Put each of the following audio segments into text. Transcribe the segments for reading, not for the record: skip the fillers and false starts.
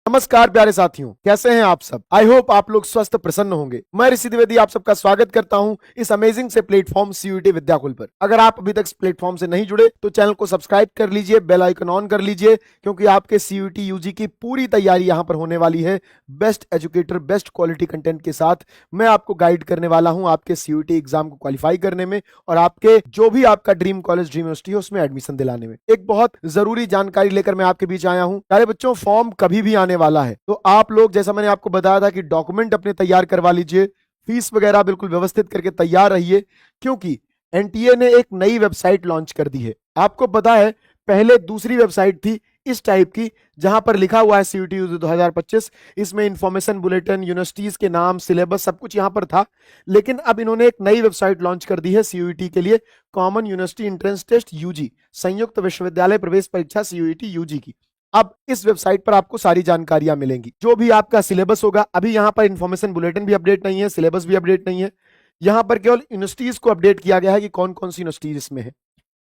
नमस्कार प्यारे साथियों, कैसे हैं आप सब। आई होप आप लोग स्वस्थ प्रसन्न होंगे। मैं ऋषि द्विवेदी आप सबका स्वागत करता हूं इस अमेजिंग से प्लेटफॉर्म सीयूईटी विद्याकुल पर। अगर आप अभी तक इस प्लेटफॉर्म से नहीं जुड़े तो चैनल को सब्सक्राइब कर लीजिए, बेल आइकन ऑन कर लीजिए, क्योंकि आपके सीयूईटी यूजी की पूरी तैयारी यहां पर होने वाली है। Best educator, best quality content के साथ मैं आपको गाइड करने वाला हूं आपके सीयूईटी एग्जाम को क्वालिफाई करने में और आपके जो भी आपका ड्रीम कॉलेज, ड्रीम यूनिवर्सिटी है उसमें एडमिशन दिलाने में। एक बहुत जरूरी जानकारी लेकर मैं आपके बीच आया हूं। प्यारे बच्चों, फॉर्म कभी भी आने वाला है, तो आप लोग, जैसा मैंने आपको बताया था कि डॉक्यूमेंट अपने तैयार करवा लीजिए, फीस वगैरह बिल्कुल व्यवस्थित करके तैयार रहिए, क्योंकि एनटीए ने एक नई वेबसाइट लॉन्च कर दी है। आपको पता है पहले दूसरी वेबसाइट थी इस टाइप की, जहां पर लिखा हुआ है सीयूईटी यूजी 2025। इसमें इंफॉर्मेशन बुलेटिन, यूनिवर्सिटीज के नाम, सिलेबस सब कुछ यहां पर था। लेकिन अब इन्होंने एक नई वेबसाइट लॉन्च कर दी है सीयूईटी के लिए, common university entrance test UG, संयुक्त विश्वविद्यालय प्रवेश परीक्षा सीयूईटी यूजी की। अब इस वेबसाइट पर आपको सारी जानकारियां मिलेंगी, जो भी आपका सिलेबस होगा। अभी यहां पर इंफॉर्मेशन बुलेटिन भी अपडेट नहीं है, सिलेबस भी अपडेट नहीं है। यहां पर केवल यूनिवर्सिटीज को अपडेट किया गया है कि कौन कौन सी यूनिवर्सिटीज इसमें है।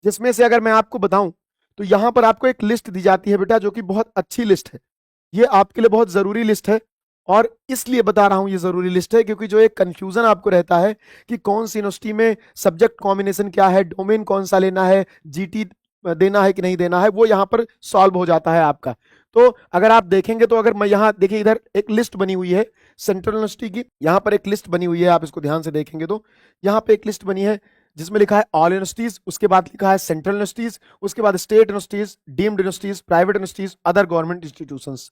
जिसमें से अगर मैं आपको बताऊं तो यहां पर आपको एक लिस्ट दी जाती है बेटा, जो कि बहुत अच्छी लिस्ट है। ये आपके लिए बहुत जरूरी लिस्ट है, और इसलिए बता रहा हूं ये जरूरी लिस्ट है क्योंकि जो एक कंफ्यूजन आपको रहता है कि कौन सी यूनिवर्सिटी में सब्जेक्ट कॉम्बिनेशन क्या है, डोमेन कौन सा लेना है, जीटी देना है कि नहीं देना है, वो यहां पर सॉल्व हो जाता है आपका। तो अगर आप देखेंगे तो अगर मैं यहां देखिए, इधर एक लिस्ट बनी हुई है सेंट्रल यूनिवर्सिटी की, यहां पर एक लिस्ट बनी हुई है, आप इसको ध्यान से देखेंगे तो यहां पे एक लिस्ट बनी है जिसमें लिखा है ऑल यूनिवर्सिटीज, उसके बाद लिखा है सेंट्रल यूनिवर्सिटीज, उसके बाद state universities, deemed universities, private universities, other government institutions.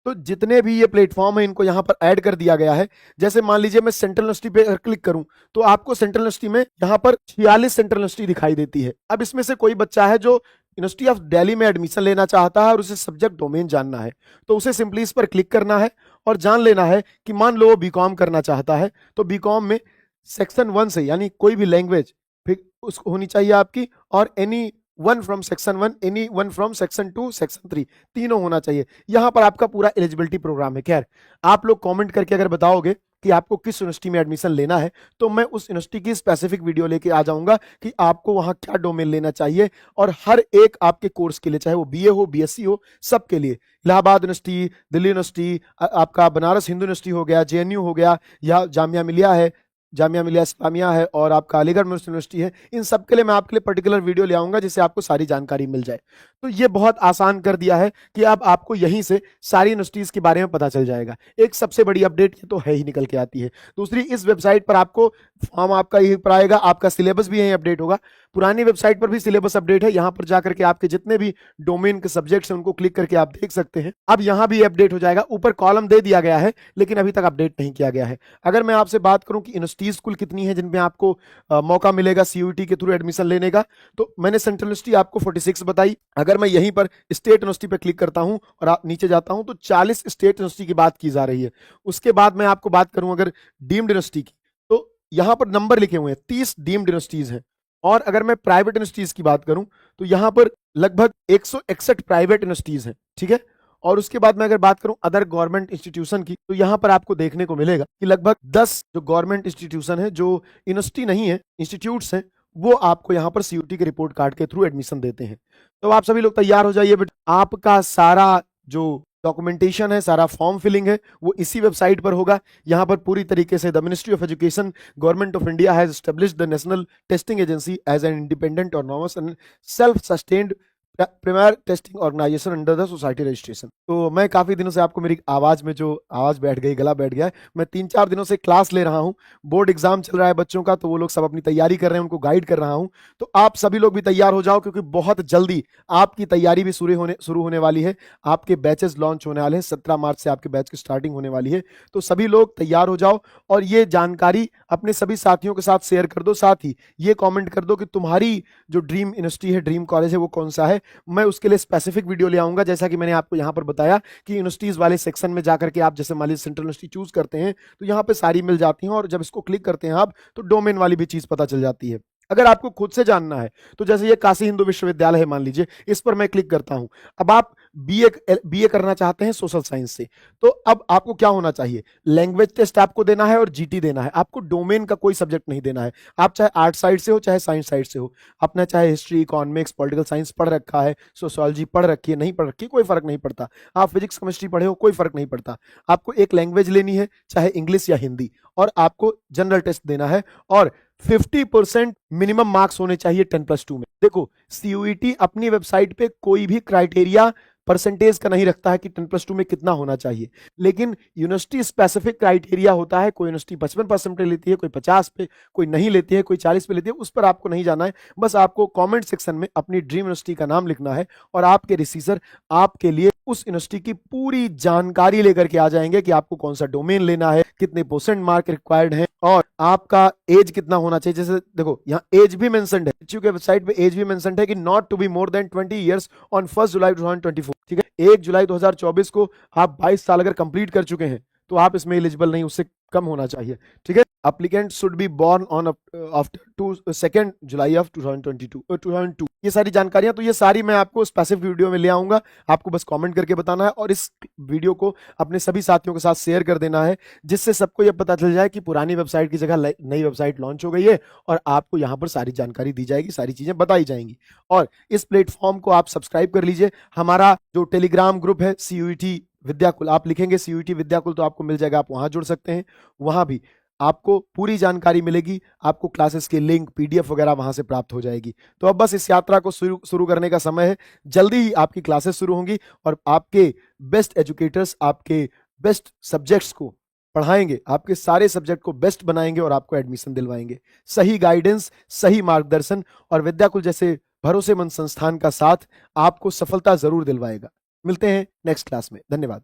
तो जितने भी ये प्लेटफॉर्म है इनको यहाँ पर ऐड कर दिया गया है। जैसे मान लीजिए मैं सेंट्रल यूनिवर्सिटी पे अगर क्लिक करूं तो आपको सेंट्रल यूनिवर्सिटी में यहाँ पर 46 सेंट्रल यूनिवर्सिटी दिखाई देती है। अब इसमें से कोई बच्चा है जो यूनिवर्सिटी ऑफ दिल्ली में एडमिशन लेना चाहता है और उसे सब्जेक्ट डोमेन जानना है, तो उसे सिंपली इस पर क्लिक करना है और जान लेना है कि मान लो वो बीकॉम करना चाहता है, तो बीकॉम में सेक्शन 1 से, यानी कोई भी लैंग्वेज फिर उसको होनी चाहिए आपकी, और any one from section 1, any one from section 2, section 3, तीनों होना चाहिए। यहां पर आपका पूरा एलिजिबिलिटी प्रोग्राम है। खैर, आप लोग कमेंट करके अगर बताओगे कि आपको किस यूनिवर्सिटी में एडमिशन लेना है, तो मैं उस यूनिवर्सिटी की स्पेसिफिक वीडियो लेके आ जाऊंगा कि आपको वहां क्या डोमेन लेना चाहिए, और हर एक आपके कोर्स के लिए, चाहे वो बीए हो, बीएससी हो, सबके लिए। इलाहाबाद यूनिवर्सिटी, दिल्ली यूनिवर्सिटी, आपका बनारस हिंदू यूनिवर्सिटी हो गया, जेएनयू हो गया, या जामिया मिलिया है, जामिया मिलिया इस्लामिया है, और आपका अलीगढ़ मुस्लिम यूनिवर्सिटी है, इन सब के लिए मैं आपके लिए पर्टिकुलर वीडियो ले आऊंगा जिससे आपको सारी जानकारी मिल जाए। तो ये बहुत आसान कर दिया है कि अब आपको यहीं से सारी यूनिवर्सिटीज के बारे में पता चल जाएगा। एक सबसे बड़ी अपडेट ये तो है ही निकल के आती है। दूसरी, इस वेबसाइट पर आपको फॉर्म आपका यही पर आएगा, आपका सिलेबस भी यहीं अपडेट होगा। पुरानी वेबसाइट पर भी सिलेबस अपडेट है, यहां पर जाकर के आपके जितने भी डोमेन के सब्जेक्ट्स हैं उनको क्लिक करके आप देख सकते हैं। अब यहां भी अपडेट हो जाएगा। ऊपर कॉलम दे दिया गया है लेकिन अभी तक अपडेट नहीं किया गया है। अगर मैं आपसे बात करूं कि यूनिवर्सिटीज कुल कितनी है जिनमें आपको मौका मिलेगा सीयूईटी के थ्रू एडमिशन लेने का, तो मैंने सेंट्रल यूनिवर्सिटी आपको 46 बताई। अगर मैं यहीं पर स्टेट यूनिवर्सिटी पर क्लिक करता हूं और आप नीचे जाता हूं तो 40 स्टेट यूनिवर्सिटी की बात की जा रही है। उसके बाद मैं आपको बात करूं अगर डीम्ड यूनिवर्सिटी की, तो यहां पर नंबर लिखे हुए हैं, 30 डीम्ड यूनिवर्सिटीज हैं। और अगर मैं प्राइवेट यूनिवर्सिटीज की बात करूं तो यहां पर लगभग 161 प्राइवेट यूनिवर्सिटीज हैं, ठीक है। और उसके बाद मैं अगर बात करूं अदर गवर्नमेंट इंस्टीट्यूशन की, तो यहां पर आपको देखने को मिलेगा कि लगभग 10 जो गवर्नमेंट इंस्टीट्यूशन है, जो यूनिवर्सिटी नहीं है, इंस्टीट्यूट्स हैं, वो आपको यहां पर सीयूईटी के रिपोर्ट कार्ड के थ्रू एडमिशन देते हैं। तो आप सभी लोग तैयार हो जाइए बेटा। आपका सारा जो डॉक्यूमेंटेशन है, सारा फॉर्म फिलिंग है, वो इसी वेबसाइट पर होगा। यहां पर पूरी तरीके से the ministry of education, government of India has established the national testing agency as an independent autonomous and self sustained premier testing organisation under the society registration. तो मैं काफी दिनों से, आपको मेरी आवाज में जो आवाज बैठ गई, गला बैठ गया है, मैं 3-4 दिनों से क्लास ले रहा हूं। बोर्ड एग्जाम चल रहा है बच्चों का, तो वो लोग सब अपनी तैयारी कर रहे हैं, उनको गाइड कर रहा हूं। तो आप सभी लोग भी तैयार हो जाओ, क्योंकि बहुत जल्दी आपकी तैयारी भी शुरू होने वाली है। आपके बैचेस लॉन्च होने वाले हैं, 17 मार्च से आपके बैच की स्टार्टिंग होने वाली है। तो सभी लोग तैयार हो जाओ और ये जानकारी अपने सभी साथियों के साथ शेयर कर दो। साथ ही ये कॉमेंट कर दो कि तुम्हारी जो ड्रीम यूनिवर्सिटी है, ड्रीम कॉलेज है, वो कौन सा है। मैं उसके लिए स्पेसिफिक वीडियो ले आऊंगा, जैसा कि मैंने आपको यहां पर बताया कि यूनिवर्सिटीज वाले सेक्शन में जाकर के आप, जैसे मान लीजिए सेंट्रल यूनिवर्सिटी चूज करते हैं, तो यहां पे सारी मिल जाती हैं, और जब इसको क्लिक करते हैं आप तो डोमेन वाली भी चीज पता चल जाती है। अगर आपको खुद से जानना है तो जैसे ये काशी हिंदू विश्वविद्यालय है, मान लीजिए, इस पर मैं क्लिक करता हूं। अब आप बीए करना चाहते हैं सोशल साइंस से, तो अब आपको क्या होना चाहिए, लैंग्वेज टेस्ट आपको देना है और जीटी देना है। आपको डोमेन का कोई सब्जेक्ट नहीं देना है। आप चाहे आर्ट साइड से हो चाहे साइंस साइड से हो, अपना चाहे हिस्ट्री, इकोनॉमिक्स, पॉलिटिकल साइंस पढ़ रखा है, सोशियोलॉजी पढ़ रखी है, नहीं पढ़ रखी है, कोई फर्क नहीं पड़ता। आप फिजिक्स केमिस्ट्री पढ़े हो, कोई फर्क नहीं पड़ता। आपको एक लैंग्वेज लेनी है, चाहे इंग्लिश या हिंदी, और आपको जनरल टेस्ट देना है, और 50% मिनिमम मार्क्स होने चाहिए 10+2 में। देखो, सीयूईटी अपनी वेबसाइट पे कोई भी क्राइटेरिया परसेंटेज का नहीं रखता है कि 10+2 में कितना होना चाहिए, लेकिन यूनिवर्सिटी स्पेसिफिक क्राइटेरिया होता है। कोई यूनिवर्सिटी 55% पे लेती है, कोई 50 पे, कोई नहीं लेती है, कोई 40 पे लेती है। उस पर आपको नहीं जाना है। बस आपको कमेंट सेक्शन में अपनी ड्रीम यूनिवर्सिटी का नाम लिखना है, और आपके रिसीजर आपके लिए उस यूनिवर्सिटी की पूरी जानकारी लेकर के आ जाएंगे कि आपको कौन सा डोमेन लेना है, कितने % मार्क रिक्वायर्ड है, और आपका एज कितना होना चाहिए। जैसे देखो, यहाँ एज भी मेंशन्ड है, के वेबसाइट पे एज भी मेंशन्ड है कि not to be more than 20 years on 1 July 2024। ठीक है, 1 जुलाई 2024 को आप 22 साल अगर कंप्लीट कर चुके हैं तो आप इसमें एलिजिबल नहीं, उससे कम होना चाहिए। ठीक है, applicant should be born on after 2 July of 2022। ये सारी जानकारियां, तो ये सारी मैं आपको स्पेसिफिक वीडियो में ले आऊंगा। आपको बस कमेंट करके बताना है, और इस वीडियो को अपने सभी साथियों के साथ शेयर कर देना है, जिससे सबको यह पता चल जाए कि पुरानी वेबसाइट की जगह नई वेबसाइट लॉन्च हो गई है, और आपको यहां पर सारी जानकारी दी जाएगी, सारी चीजें बताई जाएंगी। और इस प्लेटफॉर्म को आप सब्सक्राइब कर लीजिए। हमारा जो टेलीग्राम ग्रुप है सीयूईटी विद्याकुल, आप लिखेंगे सीयूईटी विद्याकुल तो आपको मिल जाएगा, आप वहां जुड़ सकते हैं। वहां भी आपको पूरी जानकारी मिलेगी, आपको क्लासेस के लिंक, पीडीएफ वगैरह वहां से प्राप्त हो जाएगी। तो अब बस इस यात्रा को शुरू करने का समय है। जल्दी ही आपकी क्लासेस शुरू होंगी, और आपके बेस्ट एजुकेटर्स आपके बेस्ट सब्जेक्ट्स को पढ़ाएंगे, आपके सारे सब्जेक्ट को बेस्ट बनाएंगे, और आपको एडमिशन दिलवाएंगे। सही गाइडेंस, सही मार्गदर्शन और विद्याकुल जैसे भरोसेमंद संस्थान का साथ आपको सफलता जरूर दिलवाएगा। मिलते हैं नेक्स्ट क्लास में। धन्यवाद।